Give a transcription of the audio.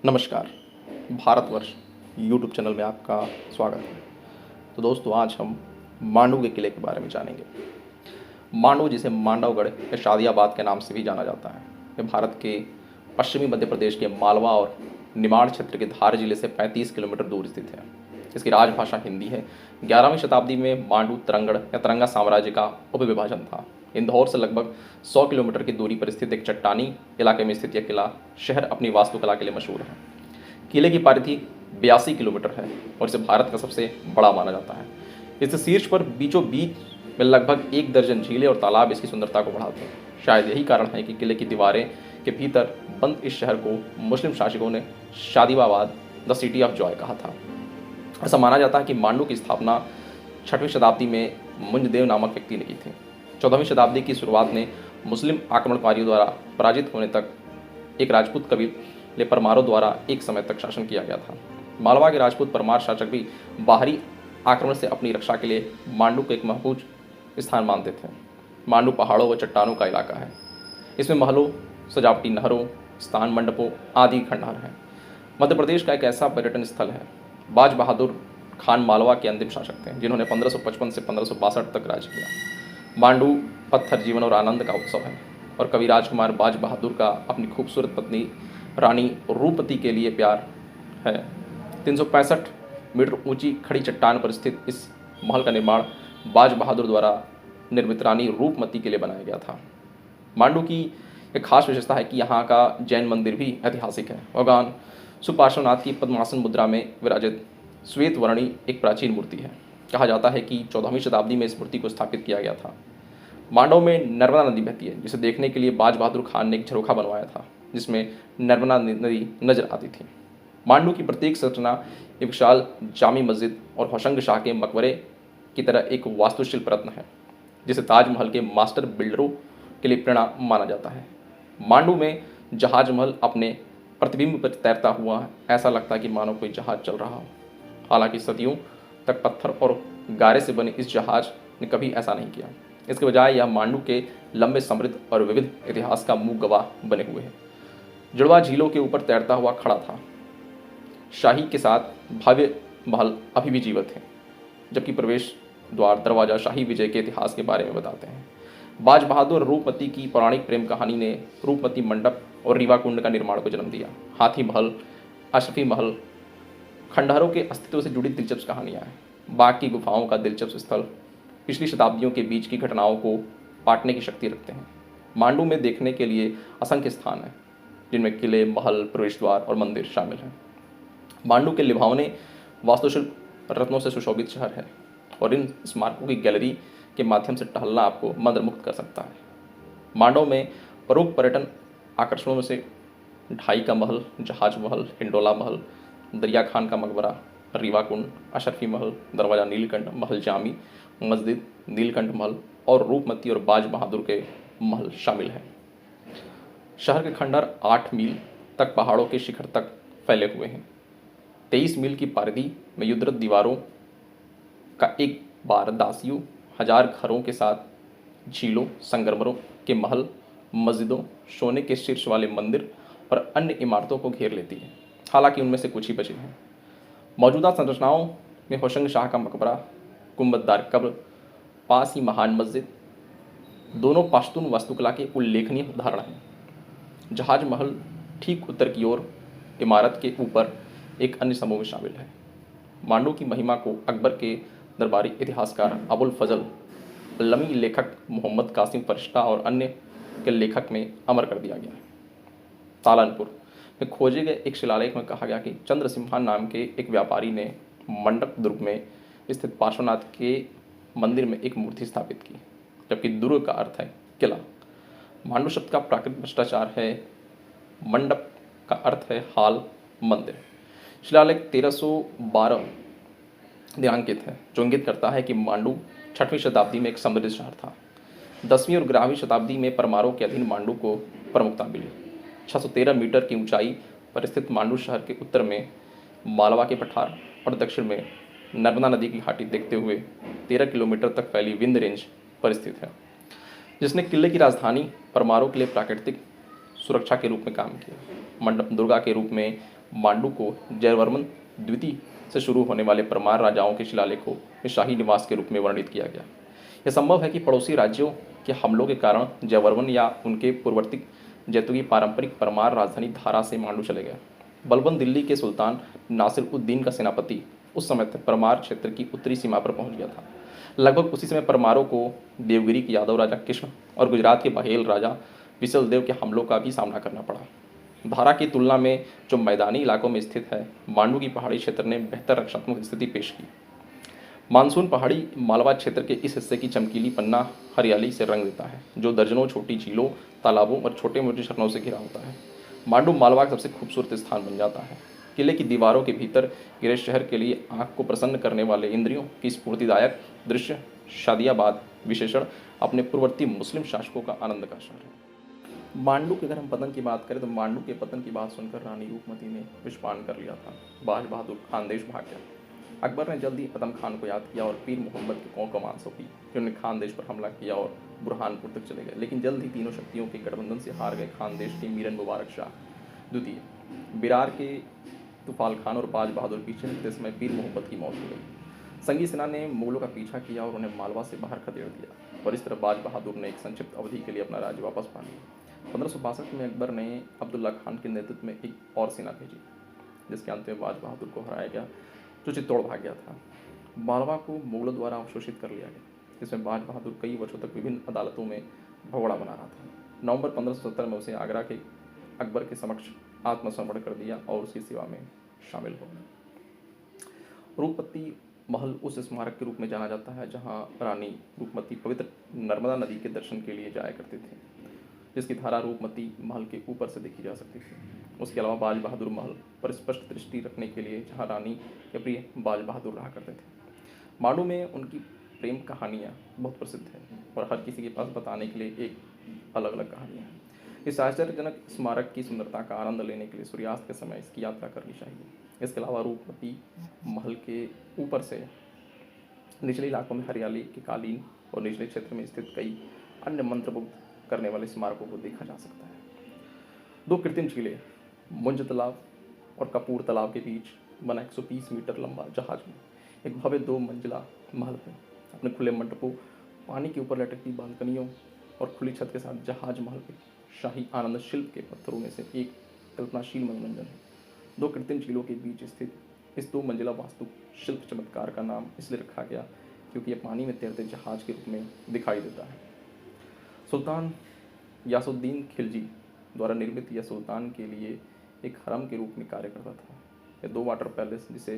नमस्कार। Bharatvarsh YouTube channel में आपका स्वागत है। तो दोस्तों, आज हम मांडू के किले के बारे में जानेंगे। मांडू, जिसे मांडवगढ़ या शादियाबाद के नाम से भी जाना जाता है, यह भारत के पश्चिमी मध्य प्रदेश के मालवा और निमाड़ क्षेत्र के धार जिले से 35 किलोमीटर दूर स्थित है। इसकी राजभाषा हिंदी है। 11वीं शताब्दी में मांडू तरंगड़ या तरंगा साम्राज्य का उपविभाजन था। इंदौर से लगभग 100 किलोमीटर की दूरी पर स्थित एक चट्टानी इलाके में स्थित यह किला शहर अपनी वास्तुकला के लिए मशहूर है। किले की परिधि 82 किलोमीटर है और इसे भारत का सबसे बड़ा माना जाता है। इसके शीर्ष पर बीचों बीच में लगभग 1 दर्जन झीलें और तालाब इसकी सुंदरता को बढ़ाते हैं। शायद यही कारण है कि किले की दीवारें के भीतर बंद इस शहर को मुस्लिम शासकों ने Shadiyabad, the city of Joy कहा था। ऐसा माना जाता है कि मांडू की स्थापना 6वीं शताब्दी में मुंजदेव नामक व्यक्ति ने की थी। 14वीं शताब्दी की शुरुआत में मुस्लिम आक्रमणकारियों द्वारा पराजित होने तक एक राजपूत कबीले परमारों द्वारा एक समय तक शासन किया गया था। मालवा के राजपूत परमार शासक भी बाहरी आक्रमण से अपनी रक्षा के लिए मांडू को एक महफूज स्थान मानते थे। मांडू पहाड़ों व चट्टानों का इलाका है। इसमें महलों, सजावटी नहरों, स्नान मंडपों आदि खंडहर हैं। मध्य प्रदेश का एक ऐसा पर्यटन स्थल है। बाज बहादुर खान मालवा के अंतिम शासक थे, जिन्होंने 1555 से 1562 तक राज किया। मांडू पत्थर जीवन और आनंद का उत्सव है और कवि राजकुमार बाज बहादुर का अपनी खूबसूरत पत्नी रानी रूपमती के लिए प्यार है। 365 मीटर ऊंची खड़ी चट्टान पर स्थित इस महल का निर्माण बाज बहादुर द्वारा निर्मित रानी रूपमती के लिए बनाया गया था। मांडू की एक खास विशेषता है कि यहाँ का जैन मंदिर भी ऐतिहासिक है। भगवान सुपार्श्वनाथ की पद्मासन मुद्रा में विराजित श्वेत वर्णी एक प्राचीन मूर्ति है। कहा जाता है कि 14वीं शताब्दी में इस मूर्ति को स्थापित किया गया था। मांडव में नर्मदा नदी बहती है, जिसे देखने के लिए बाज बहादुर खान ने एक झरोखा बनवाया था, जिसमें नर्मदा नदी नजर आती थी। मांडू की प्रत्येक संरचना एक विशाल जामी मस्जिद और होशंग शाह के मकबरे की तरह एक वास्तुशिल्प रत्न है, जिसे ताजमहल के मास्टर बिल्डरों के लिए प्रेरणा माना जाता है। मांडू में जहाज महल अपने प्रतिबिंब पर तैरता हुआ ऐसा लगता है कि मानो कोई जहाज चल रहा हो। हालांकि सदियों तक पत्थर और गारे से बने इस जहाज ने कभी ऐसा नहीं किया। इसके बजाय यह मांडू के लंबे, समृद्ध और विविध इतिहास का मूक गवाह बने हुए है। जुड़वा झीलों के ऊपर तैरता हुआ खड़ा था। शाही के साथ भव्य महल अभी भी जीवित है, जबकि प्रवेश द्वार दरवाजा शाही विजय के इतिहास के बारे में बताते हैं। बाज बहादुर और रूपमती की पौराणिक प्रेम कहानी ने रूपमती मंडप और रीवा कुंड का निर्माण को जन्म दिया। हाथी महल, अशरफी महल, खंडहरों के अस्तित्व से जुड़ी दिलचस्प कहानियाँ हैं। बाघ की गुफाओं का दिलचस्प स्थल पिछली शताब्दियों के बीच की घटनाओं को पाटने की शक्ति रखते हैं। मांडू में देखने के लिए असंख्य स्थान हैं, जिनमें किले, महल, प्रवेश द्वार और मंदिर शामिल हैं। मांडू के लुभावने वास्तुशिल्प रत्नों से सुशोभित शहर है और इन स्मारकों की गैलरी के माध्यम से टहलना आपको मंत्रमुग्ध कर सकता है। मांडव में प्रमुख पर्यटन आकर्षणों में से ढाई का महल, जहाज महल, हिंडोला महल, दरिया खान का मकबरा, रीवा कुंड, अशरफी महल, दरवाजा नीलकंठ, महल जामी मस्जिद, नीलकंठ महल और रूपमती और बाज बहादुर के महल शामिल हैं। शहर के खंडहर 8 मील तक पहाड़ों के शिखर तक फैले हुए हैं। 23 मील की परिधि में युद्धरत दीवारों का एक बार दासियों, 1000 घरों के साथ झीलों, संगमरमरों के महल, मस्जिदों, सोने के शीर्ष वाले मंदिर और अन्य इमारतों को घेर लेती है। हालांकि उनमें से कुछ ही बचे हैं। मौजूदा संरचनाओं में होशंग शाह का मकबरा, गुंबददार कब्र, पास ही महान मस्जिद, दोनों पश्तून वास्तुकला के उल्लेखनीय उदाहरण हैं। जहाज महल ठीक उत्तर की ओर इमारत के ऊपर एक अन्य समूह में शामिल है। मांडू की महिमा को अकबर के दरबारी इतिहासकार अबुल फजल अल्लमी, लेखक मोहम्मद कासिम फरिश्ता और अन्य के लेखक में अमर कर दिया गया है। सालनपुर में खोजे गए एक शिलालेख में कहा गया कि चंद्रसिम्हा नाम के एक व्यापारी ने मंडप दुर्ग में स्थित पार्श्वनाथ के मंदिर में एक मूर्ति स्थापित की, जबकि दुर्ग का अर्थ है किला। मांडू शब्द का प्राकृतिक भ्रष्टाचार है। मंडप का अर्थ है हाल, मंदिर। शिलालेख 1312 दिनांकित है, जो इंगित करता है कि मांडू 6वीं शताब्दी में एक समृद्ध शहर था। 10वीं और 11वीं शताब्दी में परमारों के अधीन मांडू को प्रमुखता मिली। 613 मीटर की ऊंचाई पर स्थित मांडू शहर के उत्तर में मालवा के पठार और दक्षिण में नर्मदा नदी की घाटी देखते हुए 13 किलोमीटर तक फैली विंध्य रेंज पर स्थित है, जिसने किले की राजधानी परमारों के लिए प्राकृतिक सुरक्षा के रूप में काम किया। मंडप दुर्गा के रूप में मांडू को जयवर्मन द्वितीय से शुरू होने वाले परमार राजाओं के शिलालेखों में शाही निवास के रूप में वर्णित किया गया। यह संभव है कि पड़ोसी राज्यों के हमलों के कारण जयवर्मन या उनके पूर्ववर्ती जैतुकी पारंपरिक परमार राजधानी धारा से मांडू चले गए। बलबन दिल्ली के सुल्तान नासिर उद्दीन का सेनापति उस समय तक परमार क्षेत्र की उत्तरी सीमा पर पहुंच गया था। लगभग उसी समय परमारों को देवगिरी के यादव राजा कृष्ण और गुजरात के बघेल राजा विशलदेव के हमलों का भी सामना करना पड़ा। धारा की तुलना में जो मैदानी इलाकों में स्थित है, मांडू की पहाड़ी क्षेत्र ने बेहतर रक्षात्मक स्थिति पेश की। मानसून पहाड़ी मालवा क्षेत्र के इस हिस्से की चमकीली पन्ना हरियाली से रंग देता है, जो दर्जनों छोटी झीलों, तालाबों और छोटे मोटे झरनों से घिरा होता है। मांडू मालवा का सबसे खूबसूरत स्थान बन जाता है। किले की दीवारों के भीतर गिरे शहर के लिए आंख को प्रसन्न करने वाले इंद्रियों की स्फूर्तिदायक दृश्य शादियाबाद विशेषण अपने पूर्ववर्ती मुस्लिम शासकों का आनंद का शहर है। मांडू के अगर हम पतन की बात करें तो मांडू के पतन की बात सुनकर रानी रूपमती ने विषपान कर लिया था। बाज बहादुर खानदेश भाग गया। अकबर ने जल्दी अदम खान को याद किया और पीर मोहम्मद के कौ कमान सौंपी, जिन्होंने खानदेश पर हमला किया और बुरहानपुर तक चले गए। लेकिन जल्द ही तीनों शक्तियों के गठबंधन से हार गए खानदेश के मीरन मुबारक शाह द्वितीय, बिरार के तुफाल खान और बाज बहादुर पीछे हटते समय पीर मोहम्मद की मौत हो गई। संगी सेना ने मुगलों का पीछा किया और उन्हें मालवा से बाहर खदेड़ दिया और इस तरह बाज बहादुर ने एक संक्षिप्त अवधि के लिए अपना राज्य वापस पा लिया। 1562 में अकबर ने अब्दुल्ला खान के नेतृत्व में एक और सेना भेजी, जिसके अंत में बाज बहादुर को हराया गया, जो चित्तौड़ भाग गया था। मालवा को मुगलों द्वारा अवशोषित कर लिया गया, जिसमें बाज बहादुर कई वर्षों तक विभिन्न अदालतों में भगोड़ा बना रहा था। नवंबर 1570 में उसे आगरा के अकबर के समक्ष आत्मसमर्पण कर दिया और उसकी सेवा में शामिल हो गया। रूपमती महल उस स्मारक के रूप में जाना जाता है जहां रानी रूपमती पवित्र नर्मदा नदी के दर्शन के लिए जाया करते थे, जिसकी धारा रूपमती महल के ऊपर से देखी जा सकती थी। उसके अलावा बाज बहादुर महल पर स्पष्ट दृष्टि रखने के लिए जहां रानी के प्रिय बाज बहादुर रहा करते थे। मांडू में उनकी प्रेम कहानियाँ बहुत प्रसिद्ध हैं और हर किसी के पास बताने के लिए एक अलग अलग कहानियाँ हैं। इस आश्चर्यजनक स्मारक की सुंदरता का आनंद लेने के लिए सूर्यास्त के समय इसकी यात्रा करनी चाहिए। इसके अलावा रूपमती महल के ऊपर से निचले इलाकों में हरियाली के कालीन और निचले क्षेत्र में स्थित कई अन्य मंत्रमुग्ध करने वाले स्मारकों को देखा जा सकता है। दो कृत्रिम झीलें, मुंज तालाब और कपूर तालाब के बीच बना 130 मीटर लंबा जहाज में एक भव्य 2 मंजिला महल है। अपने खुले मंडपों, पानी के ऊपर लटकती बालकनियों और खुली छत के साथ जहाज महल के शाही आनंद शिल्प के पत्थरों में से एक कल्पनाशील मनोरंजन है। दो कृत्रिम झीलों के बीच स्थित इस 2 मंजिला वास्तु शिल्प चमत्कार का नाम इसलिए रखा गया क्योंकि यह पानी में तैरते जहाज के रूप में दिखाई देता है। सुल्तान यासुद्दीन खिलजी द्वारा निर्मित यह सुल्तान के लिए एक हरम के रूप में कार्य करता था। यह 2 वाटर पैलेस, जिसे